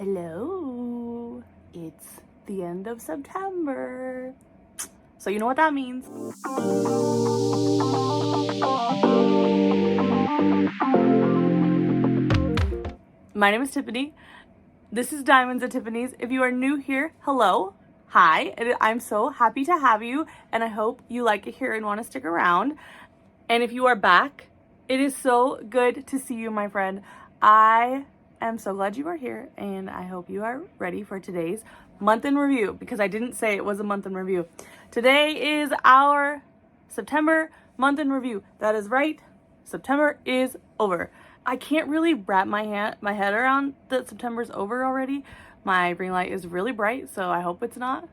Hello, it's the end of September. So you know what that means. My name is Tiffany. This is Diamonds at Tiffany's. If you are new here, hello, hi. I'm so happy to have you, and I hope you like it here and want to stick around. And if you are back, it is so good to see you, my friend. I am so glad you are here, and I hope you are ready for today's month in review, because I didn't say it was a month in review. Today is our September month in review. That is right. September is over. I can't really wrap my head around that September's over already. My ring light is really bright, so I hope it's not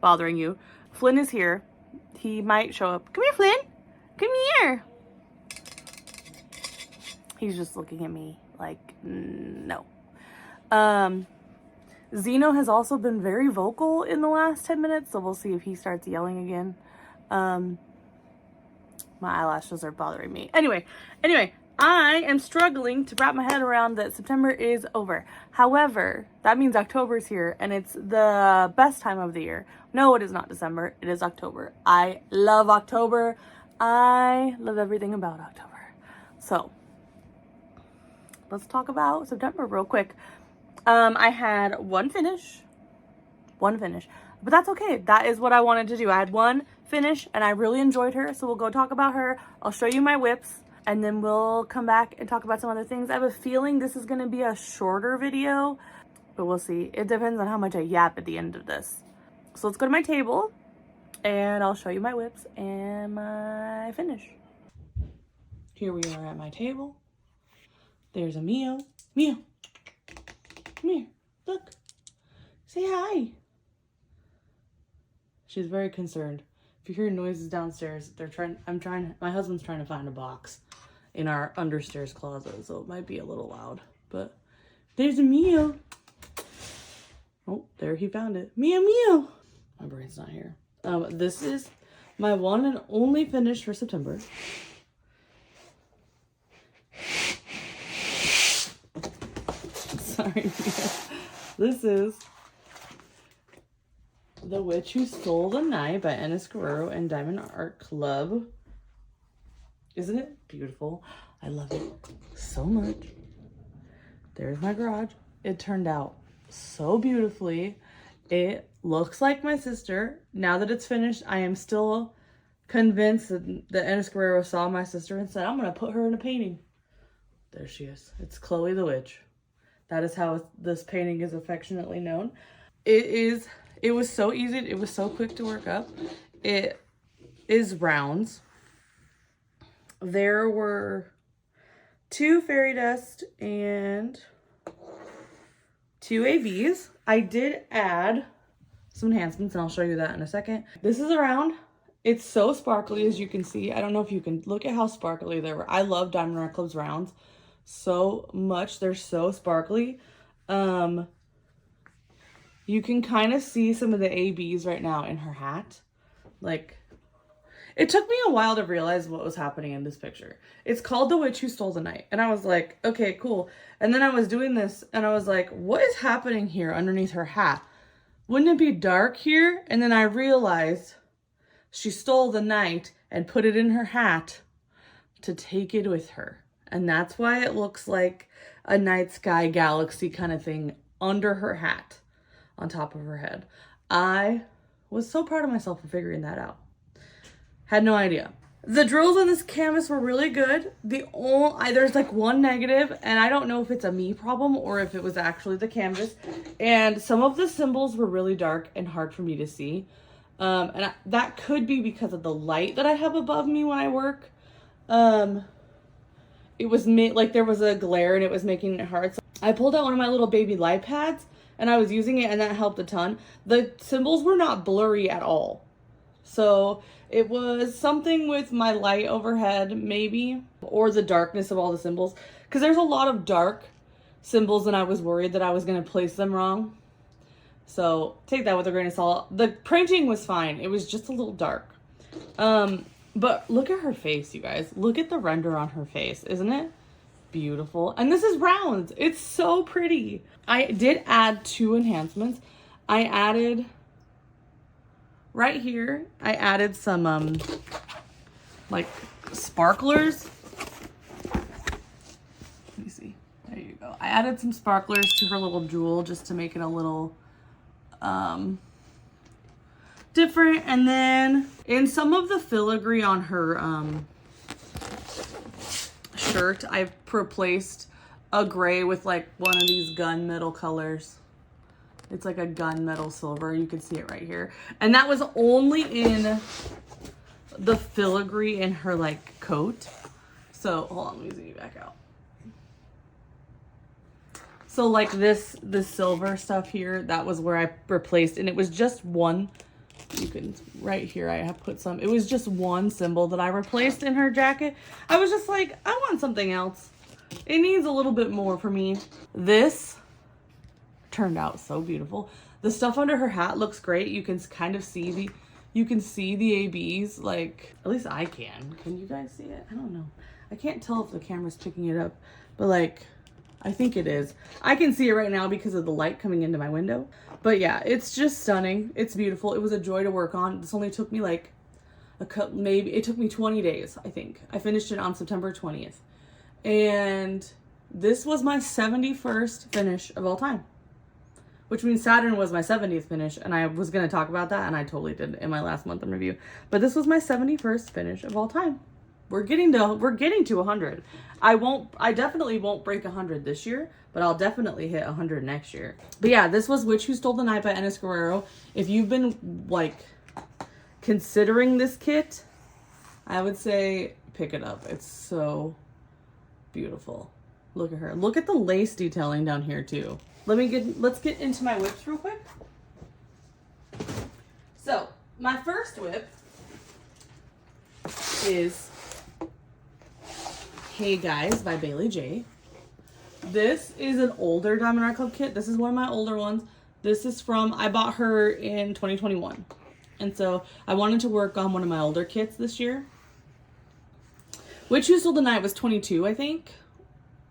bothering you. Flynn is here. He might show up. Come here, Flynn. Come here. He's just looking at me like, no. Zeno has also been very vocal in the last 10 minutes, so we'll see if he starts yelling again. My eyelashes are bothering me. Anyway, I am struggling to wrap my head around that September is over. However, that means October's here, and it's the best time of the year. No, it is not December. It is October. I love October. I love everything about October. So, let's talk about September real quick. I had one finish, but that's okay. That is what I wanted to do. I had one finish, and I really enjoyed her, so we'll go talk about her. I'll show you my whips, and then we'll come back and talk about some other things. I have a feeling this is going to be a shorter video, but we'll see. It depends on how much I yap at the end of this. So let's go to my table, and I'll show you my whips and my finish. Here we are at my table. There's a Mio. Mio, come here. Look. Say hi. She's very concerned. If you hear noises downstairs, my husband's trying to find a box in our understairs closet, so it might be a little loud, but there's a Mio. Oh, there he found it. Mio, Mio. My brain's not here. This is my one and only finish for September. Sorry, Mia. This is The Witch Who Stole the Night by Ennis Guerrero and Diamond Art Club. Isn't it beautiful? I love it so much. There's my garage. It turned out so beautifully. It looks like my sister. Now that it's finished, I am still convinced that Ennis Guerrero saw my sister and said, I'm going to put her in a painting. There she is. It's Chloe the Witch. That is how this painting is affectionately known. It was so easy. It was so quick to work up. It is rounds. There were 2 fairy dust and 2 ABs. I did add some enhancements, and I'll show you that in a second. This is a round. It's so sparkly, as you can see. I don't know if you can look at how sparkly they were. I love Diamond Art Club's rounds so much. They're so sparkly. You can kind of see some of the ABs right now in her hat. Like, it took me a while to realize what was happening in this picture. It's called The Witch Who Stole the Night. And I was like, okay, cool. And then I was doing this and I was like, what is happening here underneath her hat? Wouldn't it be dark here? And then I realized she stole the night and put it in her hat to take it with her. And that's why it looks like a night sky galaxy kind of thing under her hat on top of her head. I was so proud of myself for figuring that out. Had no idea. The drills on this canvas were really good. There's like one negative, and I don't know if it's a me problem or if it was actually the canvas. And some of the symbols were really dark and hard for me to see. That could be because of the light that I have above me when I work. It was like there was a glare and it was making it hard. So I pulled out one of my little baby light pads and I was using it, and that helped a ton. The symbols were not blurry at all. So it was something with my light overhead maybe, or the darkness of all the symbols. Because there's a lot of dark symbols and I was worried that I was going to place them wrong. So take that with a grain of salt. The printing was fine. It was just a little dark. But look at her face, you guys. Look at the render on her face, isn't it beautiful. And this is round. It's so pretty. I did add 2 enhancements. I added right here, I added some like sparklers. Let me see. There you go. I added some sparklers to her little jewel just to make it a little different. And then in some of the filigree on her shirt, I've replaced a gray with like one of these gunmetal colors. It's like a gunmetal silver. You can see it right here. And that was only in the filigree in her like coat. So hold on, let me zoom you back out. So like this silver stuff here, that was where I replaced, and it was just one. You can, right here, I have put some. It was just one symbol that I replaced in her jacket. I was just like, I want something else. It needs a little bit more for me. This turned out so beautiful. The stuff under her hat looks great. You can kind of see the ABs, like, at least I can. Can you guys see it? I don't know. I can't tell if the camera's picking it up, but like, I think it is. I can see it right now because of the light coming into my window. But yeah, it's just stunning. It's beautiful. It was a joy to work on. This only took me like maybe it took me 20 days, I think. I finished it on September 20th. And this was my 71st finish of all time. Which means Saturn was my 70th finish, and I was going to talk about that, and I totally did in my last month in review. But this was my 71st finish of all time. We're getting to 100. I definitely won't break 100 this year, but I'll definitely hit 100 next year. But yeah, this was Witch Who Stole the Night by Ennis Guerrero. If you've been like considering this kit, I would say pick it up. It's so beautiful. Look at her. Look at the lace detailing down here too. Let's get into my whips real quick. So, my first whip is Hey Guys by Bailey J. This is an older Diamond Art Club kit. This is one of my older ones. This is I bought her in 2021. And so I wanted to work on one of my older kits this year. Witch Who Stole the Night was 22, I think.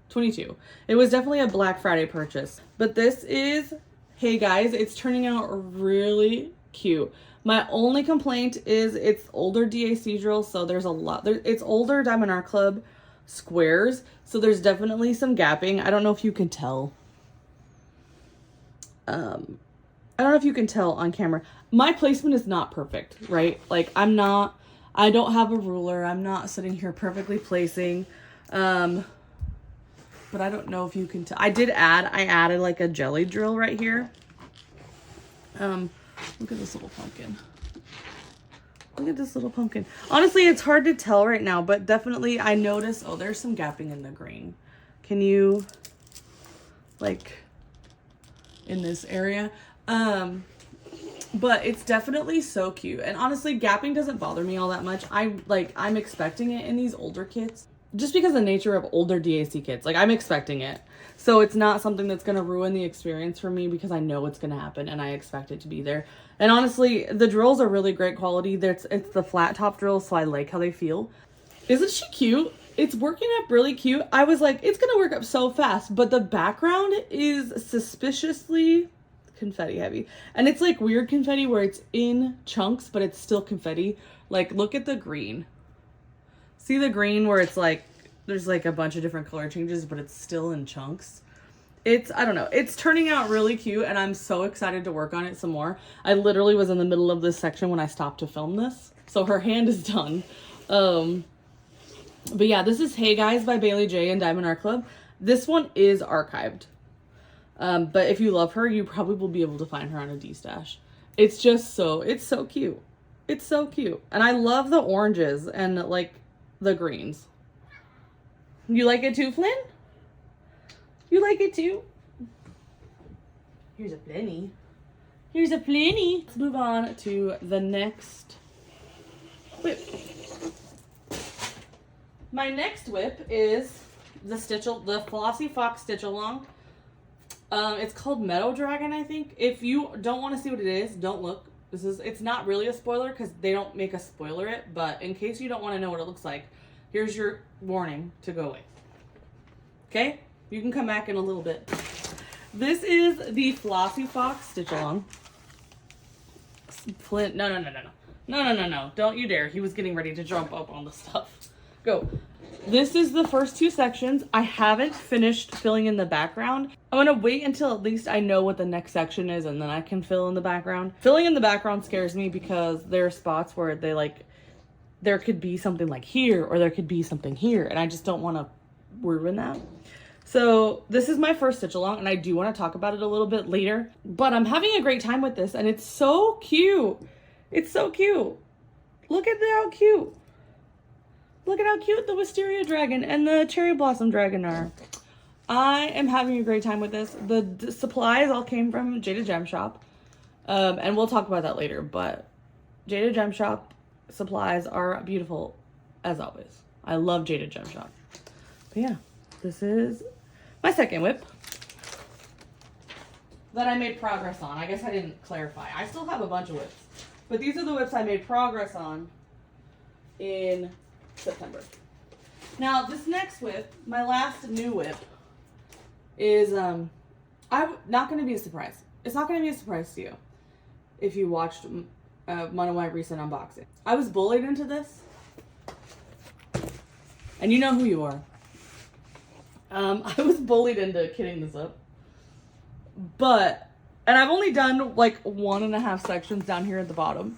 22. It was definitely a Black Friday purchase. But this is Hey Guys. It's turning out really cute. My only complaint is it's older DAC drills, so there's a lot. It's older Diamond Art Club squares, so there's definitely some gapping. I don't know if you can tell. I don't know if you can tell on camera. My placement is not perfect, right? Like I don't have a ruler. I'm not sitting here perfectly placing. But I don't know if you can tell. I added like a jelly drill right here. Look at this little pumpkin. Look at this little pumpkin. Honestly, it's hard to tell right now, but definitely I noticed, oh, there's some gapping in the green. Can you, like, in this area? But it's definitely so cute. And honestly, gapping doesn't bother me all that much. I'm expecting it in these older kits. Just because of the nature of older DAC kits. Like, I'm expecting it. So it's not something that's going to ruin the experience for me because I know it's going to happen and I expect it to be there. And honestly, the drills are really great quality. It's the flat top drills, so I like how they feel. Isn't she cute? It's working up really cute. I was like, it's going to work up so fast. But the background is suspiciously confetti heavy. And it's like weird confetti where it's in chunks, but it's still confetti. Like, look at the green. See the green where it's like, there's like a bunch of different color changes, but it's still in chunks. I don't know. It's turning out really cute and I'm so excited to work on it some more. I literally was in the middle of this section when I stopped to film this. So her hand is done. But yeah, this is Hey Guys by Bailey J and Diamond Art Club. This one is archived. But if you love her, you probably will be able to find her on a D-stash. It's so cute. It's so cute. And I love the oranges and like the greens. You like it too, Flynn? You like it too? Here's a plenty. Here's a plenty. Let's move on to the next whip. My next whip is the Flossy Fox Stitch Along. It's called Meadow Dragon, I think. If you don't want to see what it is, don't look. It's not really a spoiler because they don't make us spoiler it, but in case you don't want to know what it looks like, here's your warning to go away. Okay? You can come back in a little bit. This is the Flossy Fox Stitch Along. Flint, no. Don't you dare. He was getting ready to jump up on the stuff. Go. This is the first two sections. I haven't finished filling in the background. I'm gonna wait until at least I know what the next section is and then I can fill in the background. Filling in the background scares me because there are spots where they like, there could be something like here or there could be something here and I just don't want to ruin that. So this is my first stitch along and I do want to talk about it a little bit later, but I'm having a great time with this and it's so cute. It's so cute. Look at how cute. Look at how cute the Wisteria Dragon and the Cherry Blossom Dragon are. I am having a great time with this. The supplies all came from Jada Gem Shop. And we'll talk about that later, but Jada Gem Shop supplies are beautiful as always. I love Jada Gem Shop. But yeah, this is my second whip that I made progress on. I guess I didn't clarify. I still have a bunch of whips, but these are the whips I made progress on in September. Now this next whip, my last new whip, is I'm not going to be a surprise. It's not going to be a surprise to you if you watched one of my recent unboxings. I was bullied into this, and you know who you are. I was bullied into kitting this up, and I've only done like 1.5 sections down here at the bottom,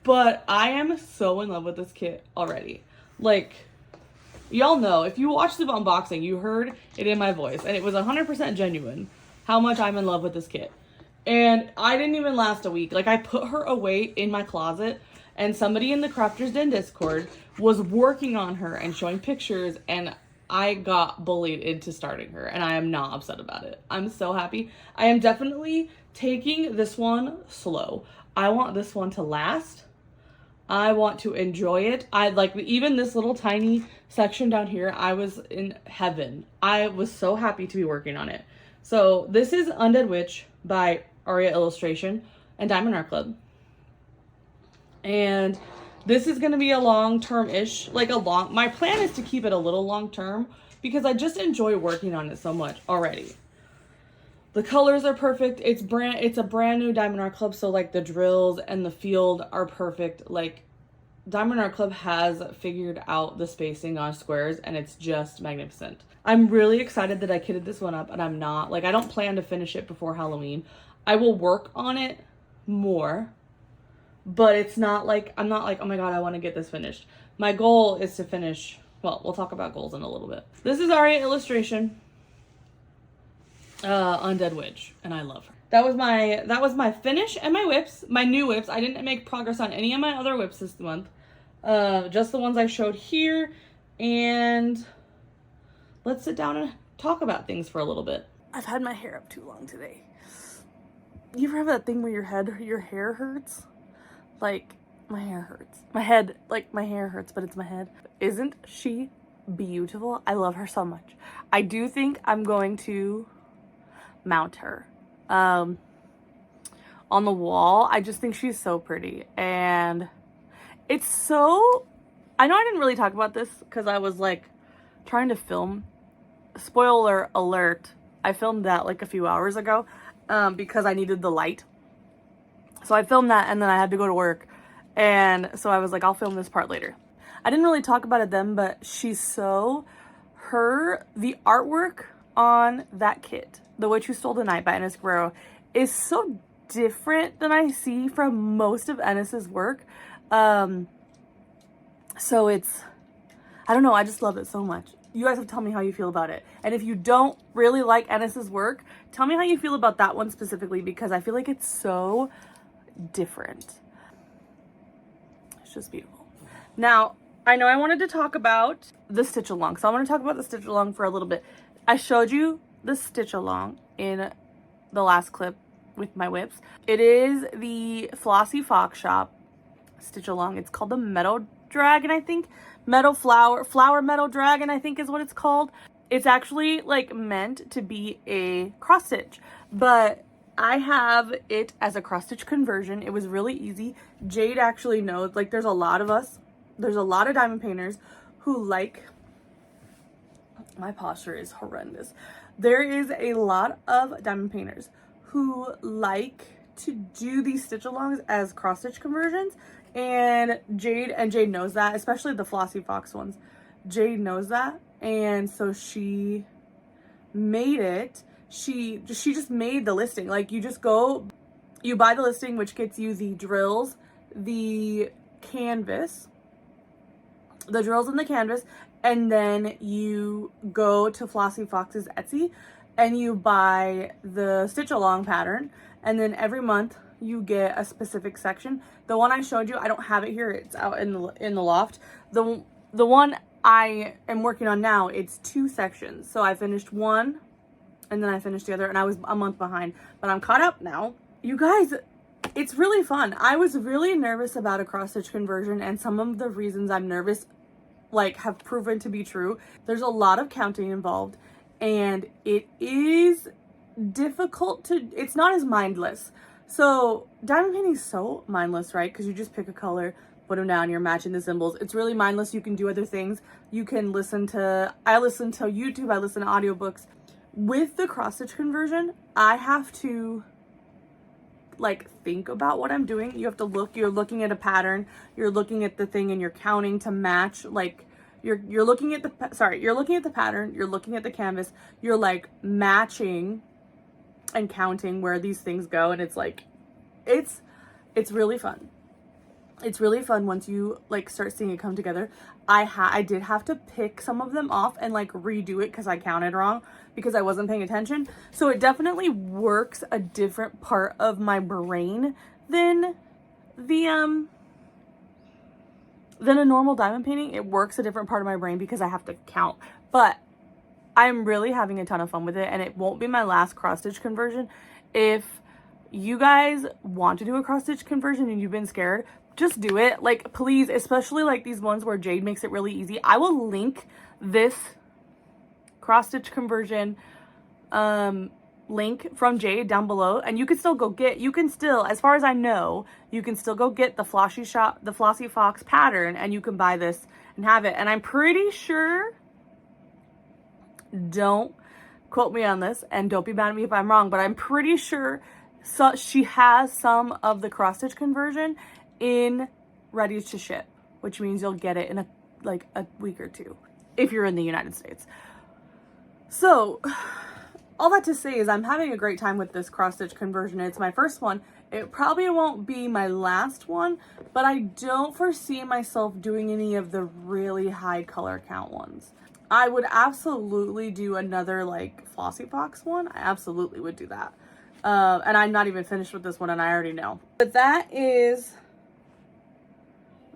but I am so in love with this kit already. Like, y'all know, if you watched the unboxing, you heard it in my voice, and it was 100% genuine how much I'm in love with this kit. And I didn't even last a week. Like, I put her away in my closet, and somebody in the Crafters Den Discord was working on her and showing pictures, and I got bullied into starting her, and I am not upset about it. I'm so happy. I am definitely taking this one slow. I want this one to last. I want to enjoy it. I like even this little tiny section down here. I was in heaven. I was so happy to be working on it. So this is Undead Witch by Aria Illustration and Diamond Art Club. And this is going to be a long-term-ish, my plan is to keep it a little long-term because I just enjoy working on it so much already. The colors are perfect. It's a brand new Diamond Art Club, so like the drills and the field are perfect. Like Diamond Art Club has figured out the spacing on squares and it's just magnificent. I'm really excited that I kitted this one up, and I don't plan to finish it before Halloween. I will work on it more, but it's not like, I'm not like, oh my God, I want to get this finished. My goal is to finish, well, we'll talk about goals in a little bit. This is Aria Illustration. Undead Witch, and I love her. That was my finish and my whips, my new whips. I didn't make progress on any of my other whips this month. Just the ones I showed here, and let's sit down and talk about things for a little bit. I've had my hair up too long today. You ever have that thing where your hair hurts? Like, my hair hurts. My hair hurts, but it's my head. Isn't she beautiful? I love her so much. I do think I'm going to mount her on the wall. I just think she's so pretty, and it's so, I know I didn't really talk about this because I was like trying to film. Spoiler alert, I filmed that like a few hours ago because I needed the light, so I filmed that and then I had to go to work, and so I was like, I'll film this part later. I didn't really talk about it then, but she's so, the artwork on that kit, The Witch Who Stole the Night by Ennis Guerrero, is so different than I see from most of Ennis's work. So it's, I don't know, I just love it so much. You guys have to tell me how you feel about it. And if you don't really like Ennis's work, tell me how you feel about that one specifically, because I feel like it's so different. It's just beautiful. Now, I know I wanted to talk about the stitch along, so I want to talk about the stitch along for a little bit. I showed you the stitch along in the last clip with my whips. It is the Flossy Fox Shop stitch along. It's called the Meadow Dragon, I think. Flower Meadow Dragon, I think is what it's called. It's actually like meant to be a cross stitch, but I have it as a cross stitch conversion. It was really easy. Jade actually knows, like, there's a lot of us, there's a lot of diamond painters who like My posture is horrendous. There is a lot of diamond painters who like to do these stitch alongs as cross stitch conversions, and Jade knows that, especially the Flossy Fox ones. Jade knows that, and so she made it. She just made the listing. Like, you just go, you buy the listing, which gets you the drills, the canvas, the drills and the canvas, and then you go to Flossy Fox's Etsy and you buy the stitch along pattern, and then every month you get a specific section. The one I showed you, I don't have it here, it's out in the loft. The one I am working on now, it's 2 sections. So I finished one and then I finished the other, and I was a month behind, but I'm caught up now. You guys, it's really fun. I was really nervous about a cross stitch conversion, and some of the reasons I'm nervous like have proven to be true. There's a lot of counting involved, and it is difficult to, it's not as mindless. So diamond painting is so mindless, right? Because you just pick a color, put them down, you're matching the symbols. It's really mindless. You can do other things. You can listen to, I listen to YouTube, I listen to audiobooks. With the cross stitch conversion, I have to like think about what I'm doing. You have to look, you're looking at a pattern, you're looking at the thing, and you're counting to match. Like you're looking at the you're looking at the pattern, you're looking at the canvas, you're like matching and counting where these things go, and it's like it's really fun. It's really fun once you like start seeing it come together. I did have to pick some of them off and like redo it because I counted wrong because I wasn't paying attention. So it definitely works a different part of my brain than the than a normal diamond painting. It works a different part of my brain because I have to count. But I'm really having a ton of fun with it, and it won't be my last cross stitch conversion. If you guys want to do a cross stitch conversion and you've been scared, just do it. Like, please, especially like these ones where Jade makes it really easy. I will link this cross stitch conversion link from Jade down below, and you can still go get, you can still, as far as I know, you can still go get the Flossy Fox pattern, and you can buy this and have it. And I'm pretty sure, don't quote me on this and don't be mad at me if I'm wrong, but I'm pretty sure she has some of the cross stitch conversion in ready to ship, which means you'll get it in a week or 2 if you're in the United States. So all that to say is I'm having a great time with this cross stitch conversion. It's my first one. It probably won't be my last one, but I don't foresee myself doing any of the really high color count ones. I would absolutely do another like Flossy Fox one. I absolutely would do that. And I'm not even finished with this one, and I already know. But that is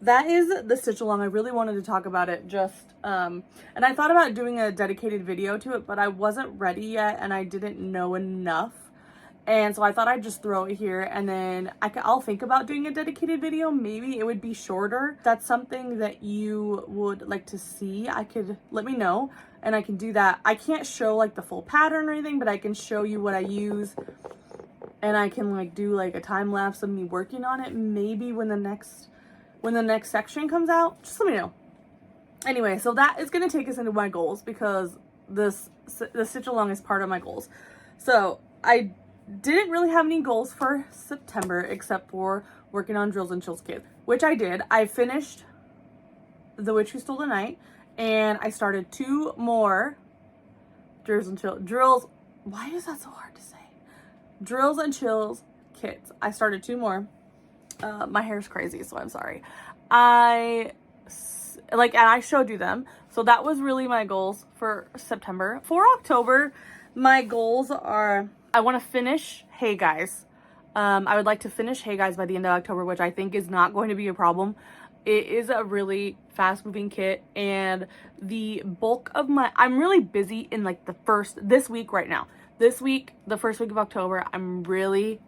the stitch along. I really wanted to talk about it just, and I thought about doing a dedicated video to it, but I wasn't ready yet and I didn't know enough. And so I thought I'd just throw it here, and then I'll think about doing a dedicated video. Maybe it would be shorter. If that's something that you would like to see, let me know, and I can do that. I can't show like the full pattern or anything, but I can show you what I use, and I can like do like a time lapse of me working on it. Maybe when the next section comes out, just let me know. Anyway, so that is going to take us into my goals, because the stitch along is part of my goals. So I didn't really have any goals for September except for working on Drills and Chills Kids, which I did. I finished The Witch Who Stole the Night, and I started 2 more Drills. Why is that so hard to say? Drills and Chills Kids. I started 2 more. My hair's crazy, so I'm sorry. And I showed you them. So that was really my goals for September. For October, my goals are, I want to finish Hey Guys. I would like to finish Hey Guys by the end of October, which I think is not going to be a problem. It is a really fast moving kit, and the bulk of I'm really busy in like this week right now. This week, the first week of October, I'm really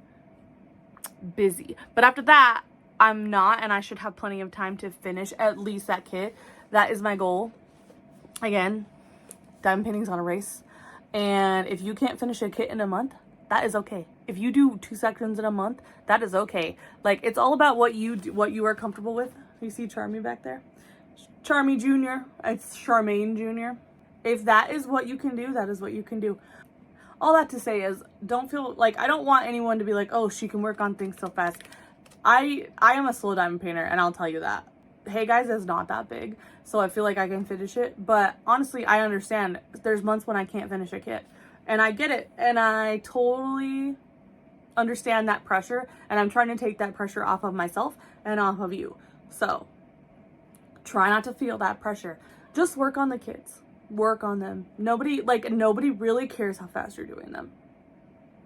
busy. But after that, I'm not, and I should have plenty of time to finish at least that kit. That is my goal. Again, diamond painting's on a race. And if you can't finish a kit in a month, that is okay. If you do 2 sections in a month, that is okay. Like, it's all about what you do, what you are comfortable with. You see Charmy back there? Charmy Jr. It's Charmaine Jr. If that is what you can do, that is what you can do. All that to say is, don't feel like, I don't want anyone to be like, oh, she can work on things so fast. I am a slow diamond painter, and I'll tell you that. Hey Guys is not that big, so I feel like I can finish it. But honestly, I understand. There's months when I can't finish a kit, and I get it, and I totally understand that pressure, and I'm trying to take that pressure off of myself and off of you. So try not to feel that pressure. Just work on the kits. Work on them. Nobody really cares how fast you're doing them.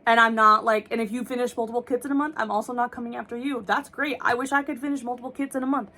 And I'm not like, and if you finish multiple kits in a month, I'm also not coming after you. That's great. I wish I could finish multiple kits in a month.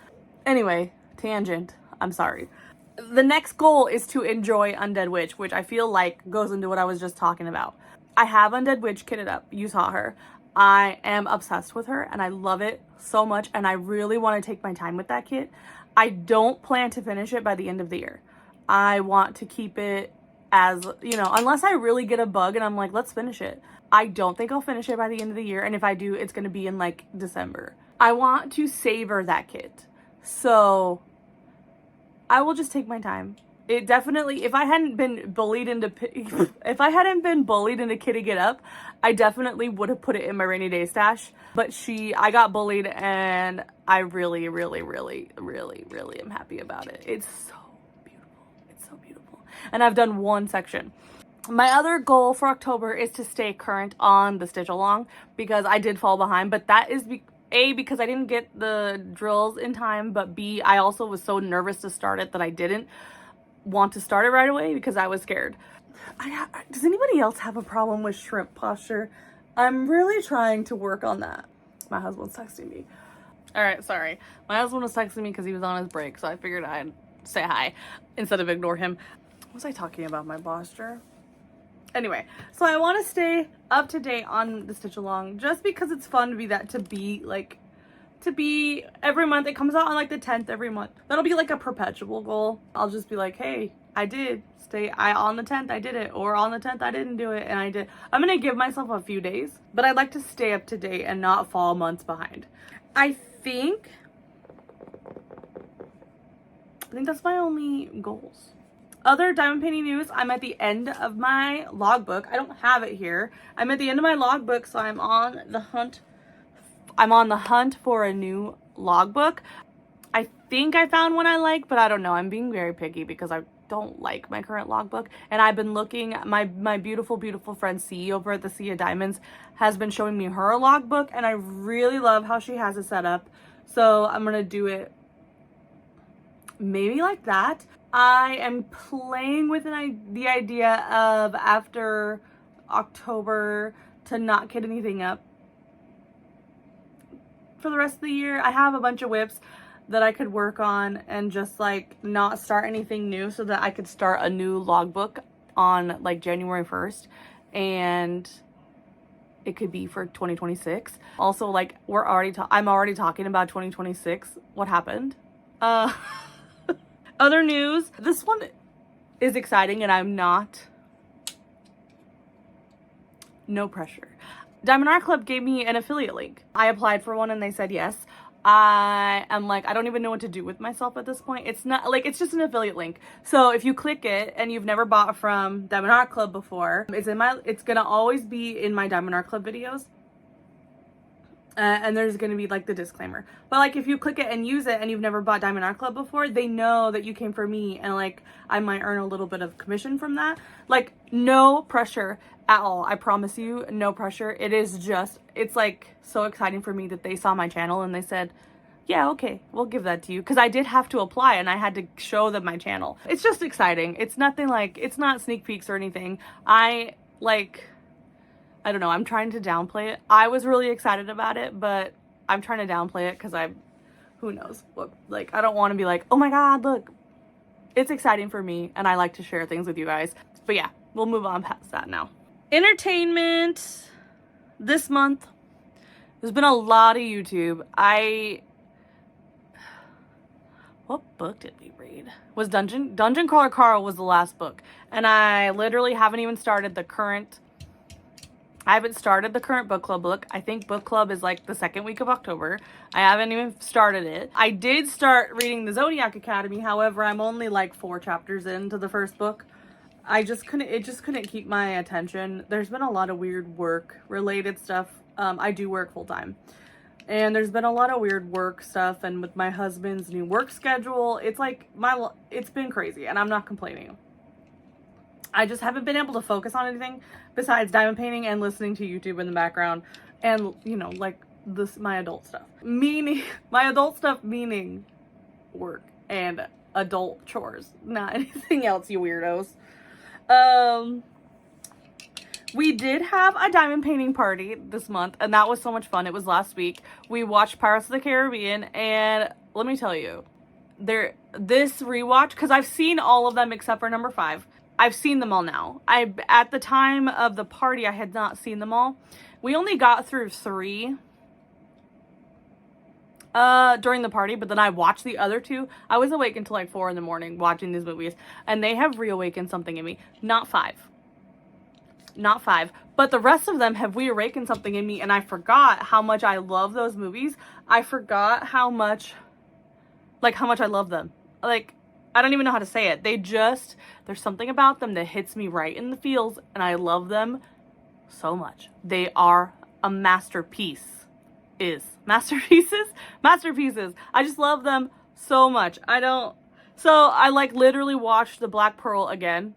Anyway, tangent. I'm sorry. The next goal is to enjoy Undead Witch, which I feel like goes into what I was just talking about. I have Undead Witch kitted up. You saw her. I am obsessed with her, and I love it so much, and I really want to take my time with that kit. I don't plan to finish it by the end of the year. I want to keep it as, you know, unless I really get a bug and I'm like, let's finish it. I don't think I'll finish it by the end of the year, and if I do, it's going to be in like December. I want to savor that kit, so I will just take my time. It definitely, if I hadn't been bullied into kitting it up, I definitely would have put it in my rainy day stash. But I got bullied, and I really, really, really, really, really am happy about it. It's so beautiful. It's so beautiful. And I've done one section. My other goal for October is to stay current on the stitch along, because I did fall behind, but that is A, because I didn't get the drills in time, but B, I also was so nervous to start it that I didn't want to start it right away because I was scared. Does anybody else have a problem with shrimp posture? I'm really trying to work on that. My husband's texting me. All right, sorry. My husband was texting me because he was on his break, so I figured I'd say hi instead of ignore him. What was I talking about? My posture? Anyway, so I want to stay up to date on the stitch along just because it's fun to be every month. It comes out on like the 10th every month. That'll be like a perpetual goal. I'll just be like, hey, on the 10th I did it, or on the 10th I didn't do it, and I did. I'm gonna give myself a few days, but I'd like to stay up to date and not fall months behind. I think that's my only goals. Other diamond painting news, I'm at the end of my logbook. I don't have it here. I'm at the end of my logbook, so I'm on the hunt for a new logbook. I think I found one I like, but I don't know. I'm being very picky because I don't like my current logbook. And I've been looking, my beautiful, beautiful friend C over at the Sea of Diamonds has been showing me her logbook, and I really love how she has it set up. So I'm going to do it maybe like that. I am playing with the idea of after October to not kit anything up for the rest of the year. I have a bunch of whips that I could work on and just like not start anything new, so that I could start a new logbook on like January 1st, and it could be for 2026. Also, like I'm already talking about 2026. What happened? Other news. This one is exciting, and I'm not. No pressure. Diamond Art Club gave me an affiliate link. I applied for one and they said yes. I am like, I don't even know what to do with myself at this point. It's not like, it's just an affiliate link. So if you click it and you've never bought from Diamond Art Club before, it's gonna always be in my Diamond Art Club videos. And there's gonna be like the disclaimer. But like if you click it and use it and you've never bought Diamond Art Club before, they know that you came from me, and like I might earn a little bit of commission from that. Like no pressure at all. I promise you, no pressure. It's like so exciting for me that they saw my channel and they said, yeah, okay, we'll give that to you. Because I did have to apply and I had to show them my channel. It's just exciting. It's nothing like, it's not sneak peeks or anything. I don't know, I'm trying to downplay it. I was really excited about it, but I'm trying to downplay it because who knows what, like, I don't want to be like, oh my God, look, it's exciting for me and I like to share things with you guys. But yeah, we'll move on past that now. Entertainment this month. There's been a lot of YouTube. What book did we read? Was Dungeon Crawler Carl was the last book. And I literally haven't even started the current book club book. I think book club is like the second week of October. I haven't even started it. I did start reading the Zodiac Academy. However, I'm only like 4 chapters into the first book. it just couldn't keep my attention. There's been a lot of weird work related stuff. I do work full time. And there's been a lot of weird work stuff, and with my husband's new work schedule, it's like it's been crazy, and I'm not complaining. I just haven't been able to focus on anything besides diamond painting and listening to YouTube in the background, and you know, like my adult stuff. Meaning work and adult chores, not anything else, you weirdos. We did have a diamond painting party this month, and that was so much fun. It was last week. We watched Pirates of the Caribbean, and let me tell you, this rewatch, because I've seen all of them except for number 5. I've seen them all now. At the time of the party, I had not seen them all. We only got through 3 during the party, but then I watched the other 2. I was awake until like 4 in the morning watching these movies, and they have reawakened something in me. Not 5, but the rest of them have reawakened something in me, and I forgot how much I love those movies. I forgot how much I love them. Like, I don't even know how to say it. There's something about them that hits me right in the feels, and I love them so much. They are a masterpiece. Masterpieces. I just love them so much. I like literally watched The Black Pearl again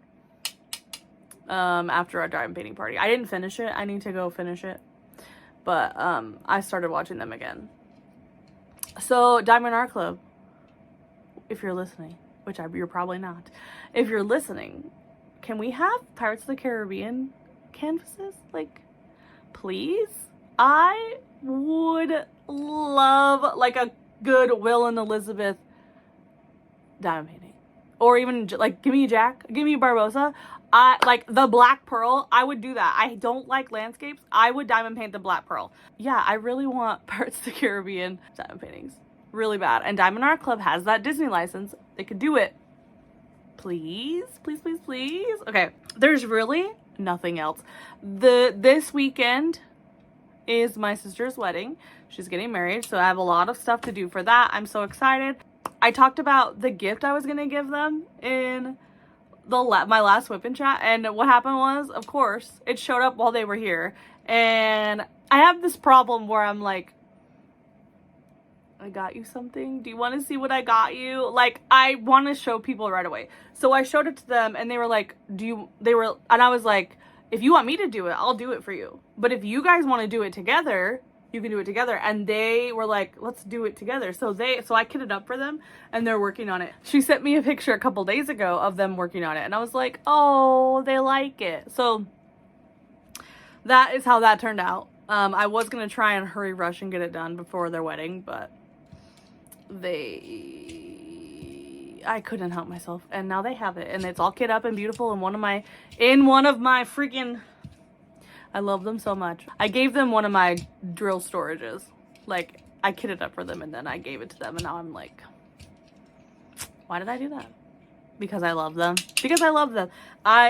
after our diamond painting party. I didn't finish it. I need to go finish it. But I started watching them again. So Diamond Art Club, if you're listening, which you're probably not. If you're listening, can we have Pirates of the Caribbean canvases? Like, please? I would love like a good Will and Elizabeth diamond painting. Or even like, give me Jack, give me Barbosa. Like the Black Pearl, I would do that. I don't like landscapes. I would diamond paint the Black Pearl. Yeah, I really want Pirates of the Caribbean diamond paintings. Really bad. And Diamond Art Club has that Disney license. They could do it. Please, please, please, please. Okay, there's really nothing else. This weekend is my sister's wedding. She's getting married, so I have a lot of stuff to do for that. I'm so excited. I talked about the gift I was gonna give them in my last whip-in chat, and what happened was, of course, it showed up while they were here, and I have this problem where I'm like, I got you something. Do you want to see what I got you? Like, I want to show people right away. So I showed it to them, and they were like, and I was like, if you want me to do it, I'll do it for you. But if you guys want to do it together, you can do it together. And they were like, let's do it together. So I kitted up for them, and they're working on it. She sent me a picture a couple days ago of them working on it, and I was like, oh, they like it. So that is how that turned out. I was going to try and hurry rush and get it done before their wedding, but I couldn't help myself, and now they have it, and it's all kit up and beautiful in one of my freaking, I love them so much. I gave them one of my drill storages. Like, I kitted up for them, and then I gave it to them, and now I'm like, why did I do that? Because I love them.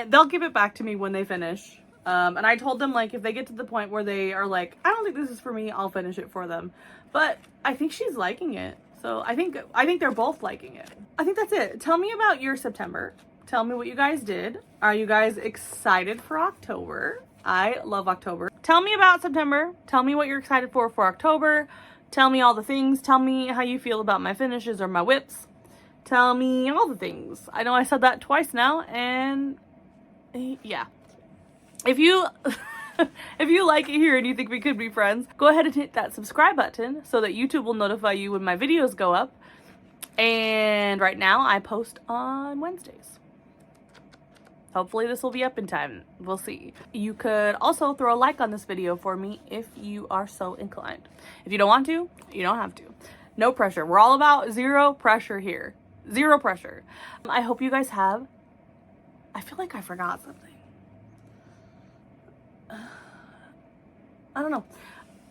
They'll give it back to me when they finish. And I told them, like, if they get to the point where they are like, I don't think this is for me, I'll finish it for them. But I think she's liking it. So I think they're both liking it. I think that's it. Tell me about your September. Tell me what you guys did. Are you guys excited for October? I love October. Tell me about September. Tell me what you're excited for October. Tell me all the things. Tell me how you feel about my finishes or my whips. Tell me all the things. I know I said that twice now, and yeah. If you if you like it here and you think we could be friends, go ahead and hit that subscribe button so that YouTube will notify you when my videos go up. And right now I post on Wednesdays. Hopefully this will be up in time. We'll see. You could also throw a like on this video for me if you are so inclined. If you don't want to, you don't have to. No pressure. We're all about zero pressure here. Zero pressure. I hope you guys have... I feel like I forgot something. I don't know.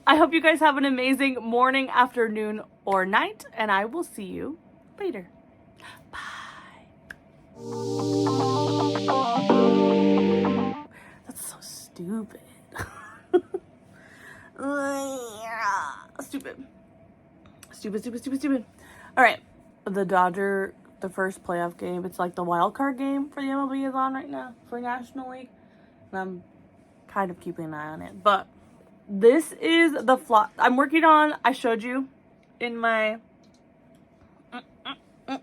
I hope you guys have an amazing morning, afternoon, or night, and I will see you later. Bye. That's so stupid. Stupid. All right. The Dodger the first playoff game. It's like the wild card game for the MLB is on right now for National League. And I'm kind of keeping an eye on it. But this is the flop I'm working on. I showed you in my Glenn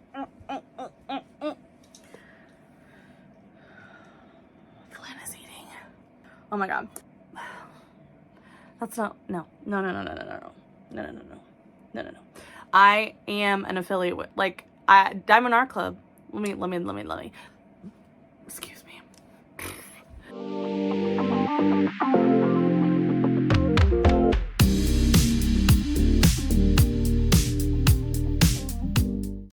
is eating. Oh my god. That's not no. I am an affiliate with Diamond Art Club. Let me. Excuse me.